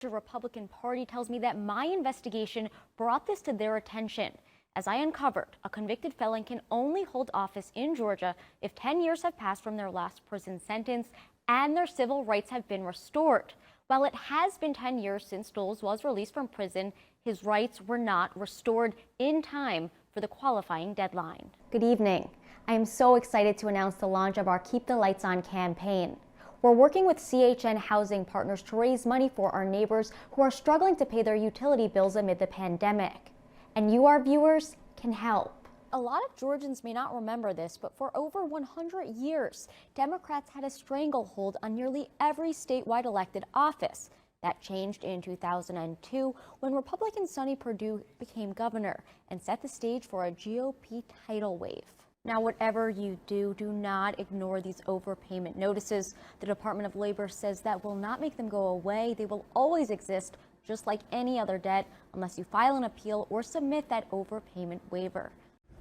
The Republican Party tells me that my investigation brought this to their attention. As I uncovered, a convicted felon can only hold office in Georgia if 10 years have passed from their last prison sentence and their civil rights have been restored. While it has been 10 years since Doles was released from prison, his rights were not restored in time for the qualifying deadline. Good evening. I am so excited to announce the launch of our Keep the Lights On campaign. We're working with CHN Housing Partners to raise money for our neighbors who are struggling to pay their utility bills amid the pandemic. And you, our viewers, can help. A lot of Georgians may not remember this, but for over 100 years, Democrats had a stranglehold on nearly every statewide elected office. That changed in 2002 when Republican Sonny Perdue became governor and set the stage for a GOP tidal wave. Now, whatever you do, do not ignore these overpayment notices. The Department of Labor says that will not make them go away. They will always exist, just like any other debt, unless you file an appeal or submit that overpayment waiver.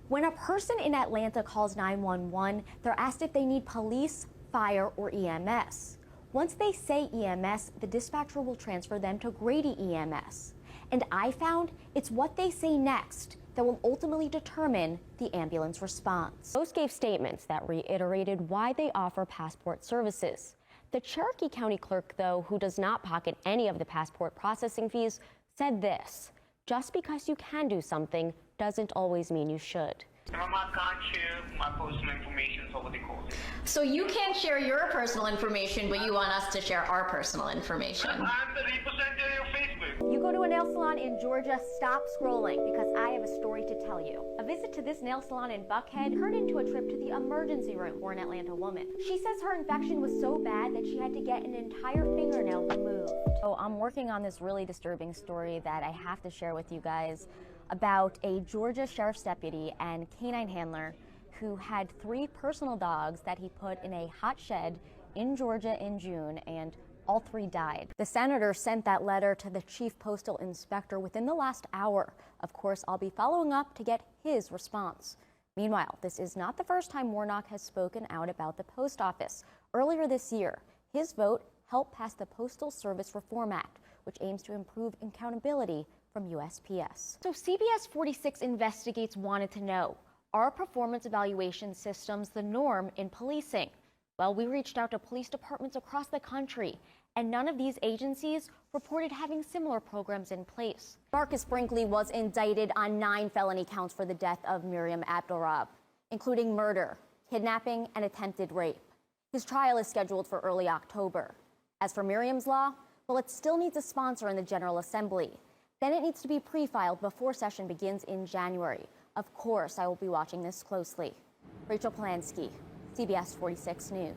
When a person in Atlanta calls 911, they're asked if they need police, fire, or EMS. Once they say EMS, the dispatcher will transfer them to Grady EMS. And I found it's what they say next that will ultimately determine the ambulance response. Both gave statements that reiterated why they offer passport services. The Cherokee County clerk, though, who does not pocket any of the passport processing fees, said this: just because you can do something doesn't always mean you should. I can't share my personal information over the call. So you can't share your personal information, but you want us to share our personal information. I'm the representative of Facebook. You go to a nail salon in Georgia, stop scrolling, because I have a story to tell you. A visit to this nail salon in Buckhead turned into a trip to the emergency room for an Atlanta woman. She says her infection was so bad that she had to get an entire fingernail removed. So I'm working on this really disturbing story that I have to share with you guys about a Georgia sheriff's deputy and canine handler who had 3 personal dogs that he put in a hot shed in Georgia in June, and all 3 died. The senator sent that letter to the chief postal inspector within the last hour. Of course, I'll be following up to get his response. Meanwhile, this is not the first time Warnock has spoken out about the post office. Earlier this year, his vote helped pass the Postal Service Reform Act, which aims to improve accountability from USPS. So CBS 46 Investigates wanted to know, are performance evaluation systems the norm in policing? Well, we reached out to police departments across the country, and none of these agencies reported having similar programs in place. Marcus Brinkley was indicted on 9 felony counts for the death of Miriam Abdurrab, including murder, kidnapping, and attempted rape. His trial is scheduled for early October. As for Miriam's law, well, it still needs a sponsor in the General Assembly. Then it needs to be pre-filed before session begins in January. Of course, I will be watching this closely. Rachel Polanski, CBS 46 News.